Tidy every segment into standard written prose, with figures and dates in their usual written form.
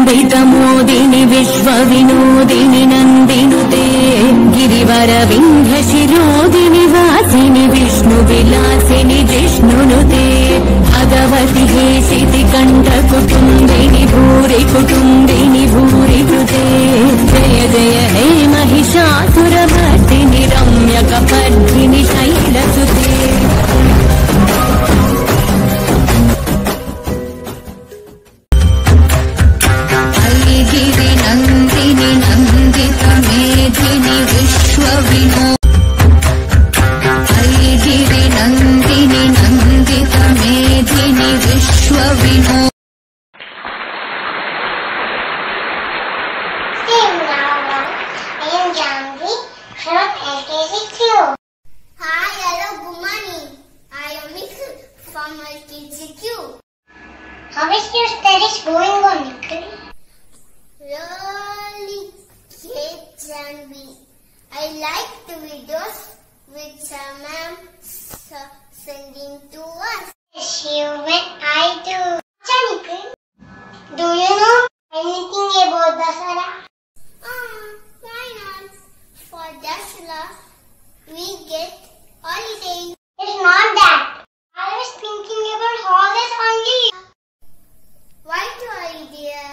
अमृतमोदिनि विश्वविनोदिनि नन्दिनुते गिरिवरविन्ध्यशिरोदिनि वासिनि विष्णुविलासिनि जिष्णुनुते भगवति हेशिति कण्ठकुटुम्बिनि भूरि कुटुम्बिनि भूरि कृते जय जय हे Mahishasuramardini रम्यकपर्दिनि शैलसुते। गिरिनन्दिनि नन्दितमेधिनि गिरिनन्दिनि नन्दितमेधिनि विश्वविनो। I am Janvi from LKG2. Hi, hello, good morning. I am Nikhil from LKG2. How is your studies going on, Nikhil? Really great, Janvi. I like the videos which ma'am sending to us. Yes, even I do. Nikhil, do you know anything about Dasara? Why not? For Dasara, we get holiday. It's not that. I was thinking about holidays only. Why do I, dear?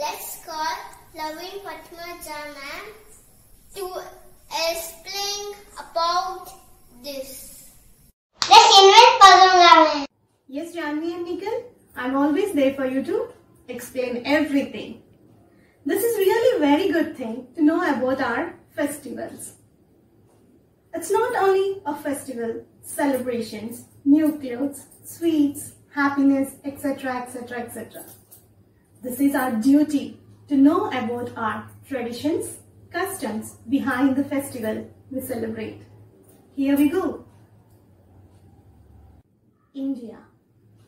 Let's call Lavin Patmaja ma'am to explain about this. Let's invite Padma ma'am. Yes, Janvi and Nikhil, I'm always there for you to explain everything. This is really a very good thing to know about our festivals. It's not only a festival, celebrations, new clothes, sweets, happiness, etc., etc., etc. This is our duty to know about our traditions, customs behind the festival we celebrate. Here we go. India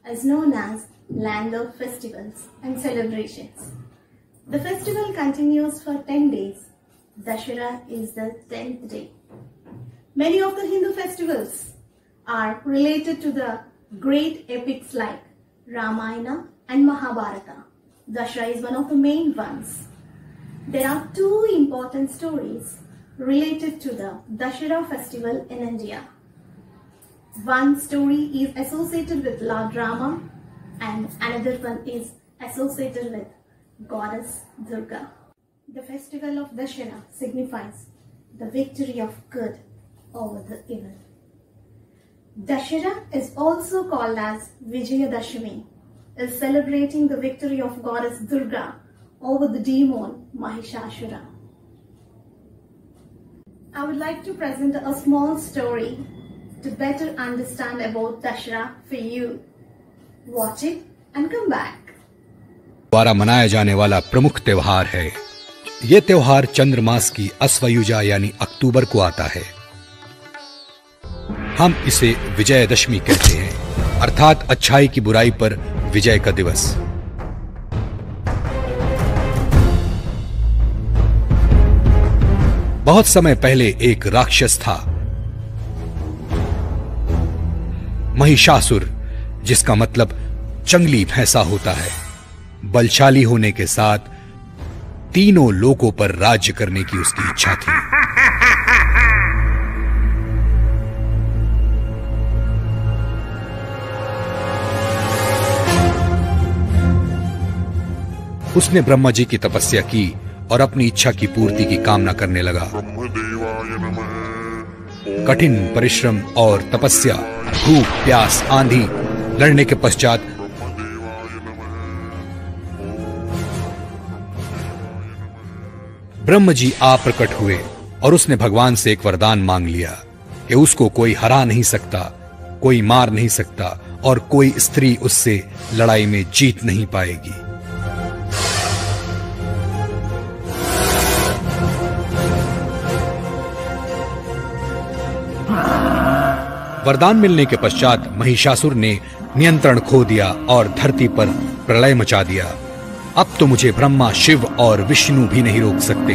is known as land of festivals and celebrations. The festival continues for 10 days. Dashera is the 10th day. Many of the Hindu festivals are related to the great epics like Ramayana and Mahabharata. Dashera is one of the main ones. There are two important stories related to the Dashera festival in India. One story is associated with Lord Rama and another one is associated with Goddess Durga. The festival of Dashera signifies the victory of good over the evil. Dashera is also called as Vijayadashami, is celebrating the victory of Goddess Durga over the demon Mahishasura. I would like to present a small story to better understand about Dashera for you. Watch it and come back. द्वारा मनाया जाने वाला प्रमुख त्योहार है। ये त्योहार चंद्र मास की अस्वयुजा यानी अक्टूबर को आता है। हम इसे विजयदशमी कहते हैं, अर्थात अच्छाई की बुराई पर विजय का दिवस। बहुत समय पहले एक राक्षस था, महिषासुर, जिसका मतलब जंगली भैंसा होता है। बलशाली होने के साथ तीनों लोकों पर राज्य करने की उसकी इच्छा थी। उसने ब्रह्मा जी की तपस्या की और अपनी इच्छा की पूर्ति की कामना करने लगा। कठिन परिश्रम और तपस्या, भूख, प्यास, आंधी लड़ने के पश्चात ब्रह्म जी आ प्रकट हुए और उसने भगवान से एक वरदान मांग लिया कि उसको कोई हरा नहीं सकता, कोई मार नहीं सकता और कोई स्त्री उससे लड़ाई में जीत नहीं पाएगी। वरदान मिलने के पश्चात महिषासुर ने नियंत्रण खो दिया और धरती पर प्रलय मचा दिया। अब तो मुझे ब्रह्मा, शिव और विष्णु भी नहीं रोक सकते।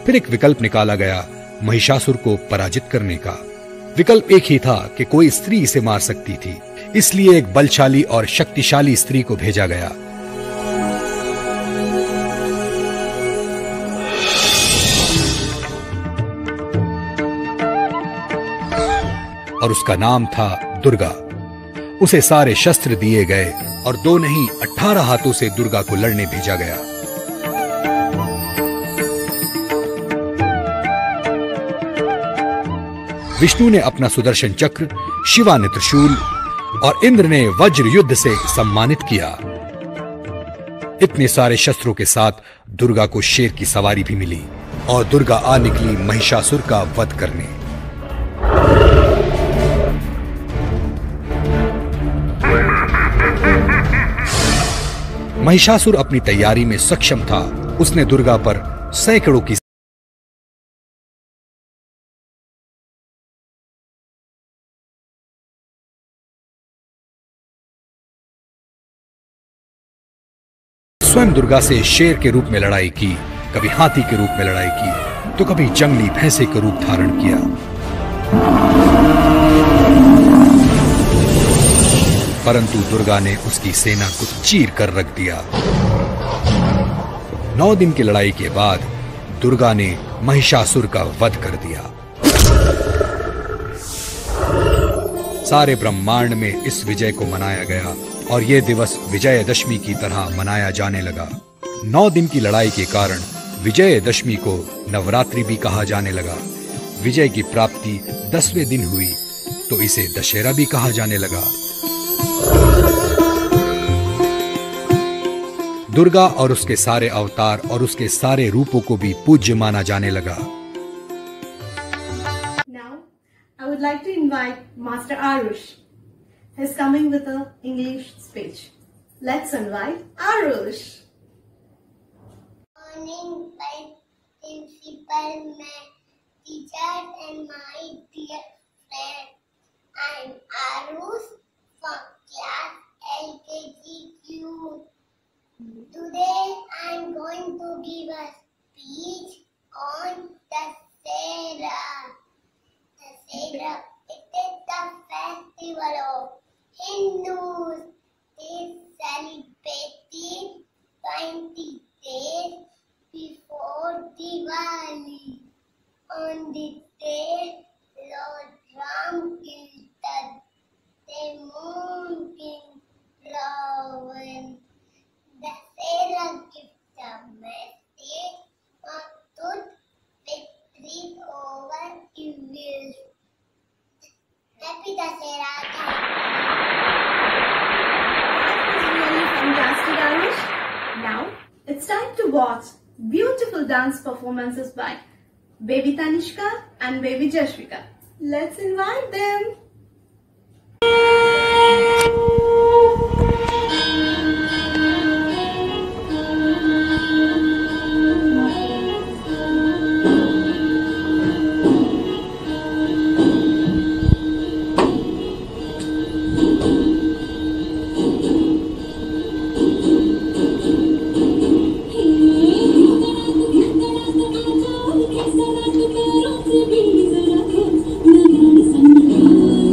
फिर एक विकल्प निकाला गया महिषासुर को पराजित करने का। विकल्प एक ही था कि कोई स्त्री इसे मार सकती थी, इसलिए एक बलशाली और शक्तिशाली स्त्री को भेजा गया। और उसका नाम था दुर्गा। उसे सारे शस्त्र दिए गए और 2 नहीं 18 हाथों से दुर्गा को लड़ने भेजा गया। विष्णु ने अपना सुदर्शन चक्र, शिवा ने त्रिशूल और इंद्र ने वज्र युद्ध से सम्मानित किया। इतने सारे शस्त्रों के साथ दुर्गा को शेर की सवारी भी मिली और दुर्गा आ निकली महिषासुर का वध करने। महिषासुर अपनी तैयारी में सक्षम था। उसने दुर्गा पर सैकड़ों की स्वयं दुर्गा से शेर के रूप में लड़ाई की, कभी हाथी के रूप में लड़ाई की, तो कभी जंगली भैंसे का रूप धारण किया। परंतु दुर्गा ने उसकी सेना को चीर कर रख दिया। 9 दिन की लड़ाई के बाद दुर्गा ने महिषासुर का वध कर दिया। सारे ब्रह्मांड में इस विजय को मनाया गया और यह दिवस विजयदशमी की तरह मनाया जाने लगा। 9 दिन की लड़ाई के कारण विजयदशमी को नवरात्रि भी कहा जाने लगा। विजय की प्राप्ति 10वें दिन हुई तो इसे दशहरा भी कहा जाने लगा। दुर्गा और उसके सारे अवतार और उसके सारे रूपों को भी पूज्य माना जाने लगा। Now, I would like to invite Master Arush. He's coming with an English speech. Let's invite Arush. Morning, my principal, my teachers, and my dear friends. I'm Arush from class LKG2. Today, I'm going to give a speech on Dussehra. Dussehra, it is the festival of Hindus. They celebrated 20 days before Diwali. On this day, Lord Ram killed the moon king Ravan. Dussehra gives a message of truth, victory over evil. Happy Dussehra! Really fantastic, Arush. Now, it's time to watch beautiful dance performances by Baby Tanishka and Baby Jashvika. Let's invite them. Thank you.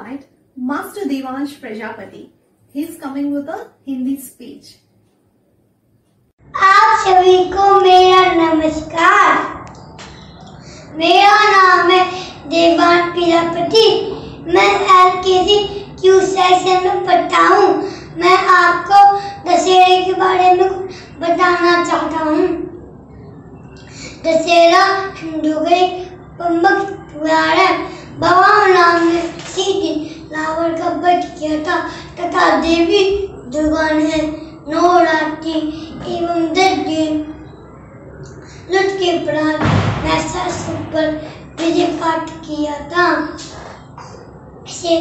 invite Master Devansh Prajapati. He is coming with a Hindi speech. आप सभी को मेरा नमस्कार। मेरा नाम है देवांश प्रजापति। मैं LKG Q section में पढ़ता हूँ। मैं आपको दशहरे के बारे में बताना चाहता हूँ। दशहरा हिंदू का एक प्रमुख त्योहार है। भगवान राम ने इसी दिन रावण का वध किया था तथा देवी दुर्गा ने नवरात्रि एवं 10 दिन लुट के उपरांत महिषासुर पर विजय प्राप्त किया था। इसे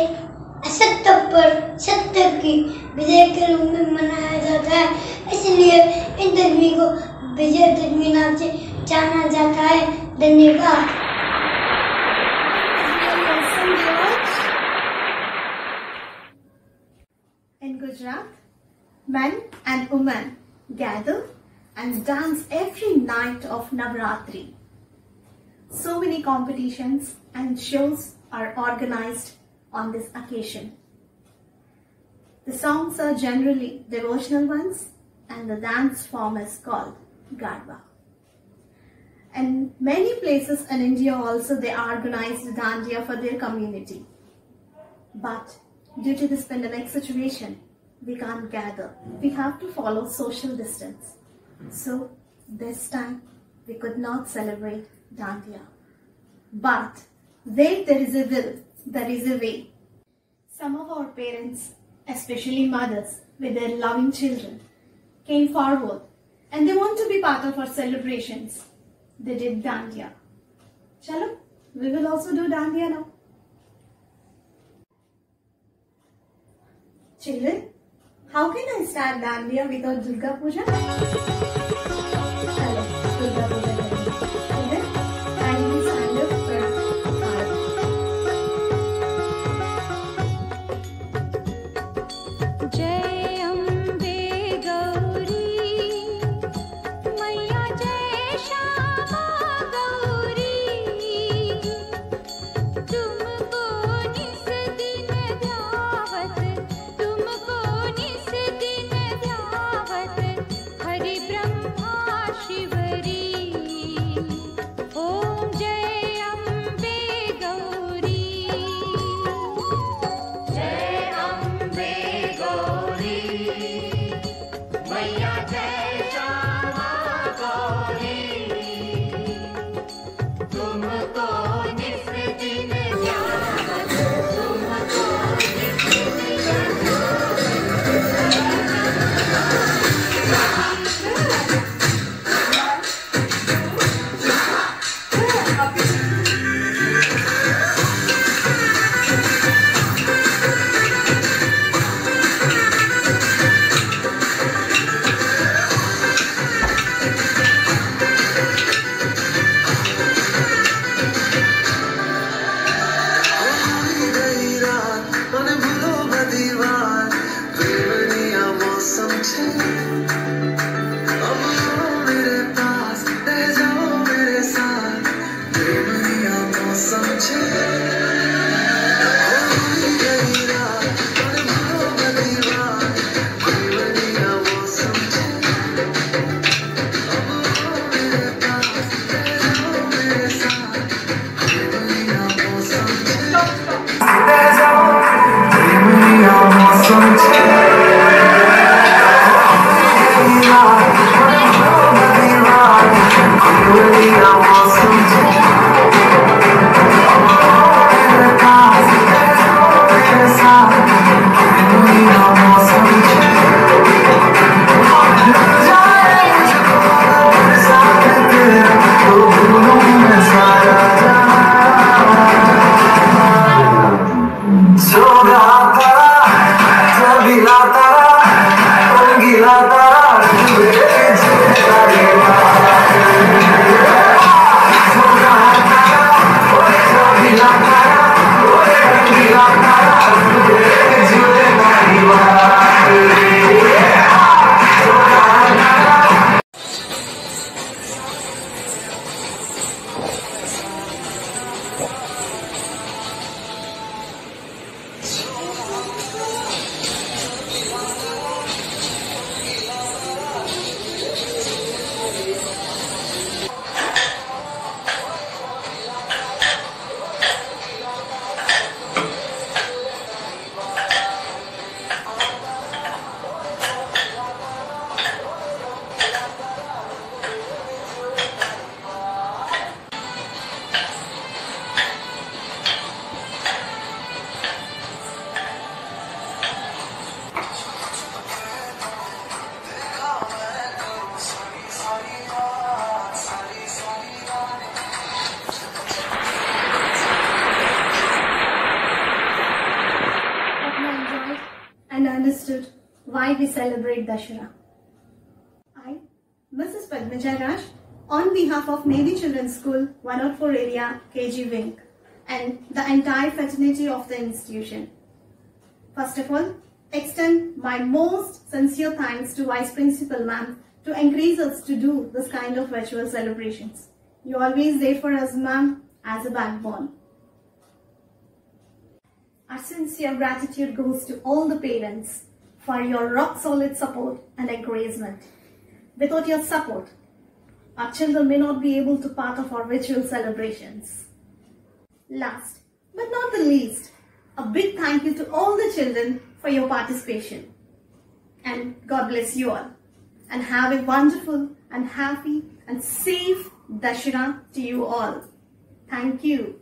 असत्य पर सत्य की विजय के रूप में मनाया जाता है, इसलिए इन दशमी को विजयदशमी नाम से जाना जाता है। धन्यवाद। In Gujarat, men and women gather and dance every night of Navratri. So many competitions and shows are organized on this occasion. The songs are generally devotional ones and the dance form is called Garba. And many places in India also they organize Dandiya for their community. But due to this pandemic situation, we can't gather. We have to follow social distance. So this time we could not celebrate Dandiya. But where there is a will, there is a way. Some of our parents, especially mothers with their loving children, came forward and they want to be part of our celebrations. They did Dandiya. Chalo, we will also do Dandiya now. Children, how can I start Dandiya without Durga Puja? Chalo, Durga Puja करेंगे. Children, kindly stand up for जय अम्बे गौरी मैया जय श्यामा गौरी तुमको निस दिन ध्यावत तुमको निस दिन ध्यावत हरि ब्रह्मा शिवरी ओम जय अम्बे गौरी जय अम्बे गौरी मैया जय श्यामा गौरी तुमको निस दिन ध्यावत तुमको निस दिन why we celebrate Dashera. I, Mrs. Padmaja Raj, on behalf of Navy Children's School, 104 area, KG Wing, and the entire fraternity of the institution. First of all, extend my most sincere thanks to Vice Principal Ma'am to encourage us to do this kind of virtual celebrations. You're always there for us, Ma'am, as a backbone. Our sincere gratitude goes to all the parents for your rock-solid support and encouragement. Without your support, our children may not be able to part of our virtual celebrations. Last but not the least, a big thank you to all the children for your participation. And God bless you all. And have a wonderful and happy and safe Dashera to you all. Thank you.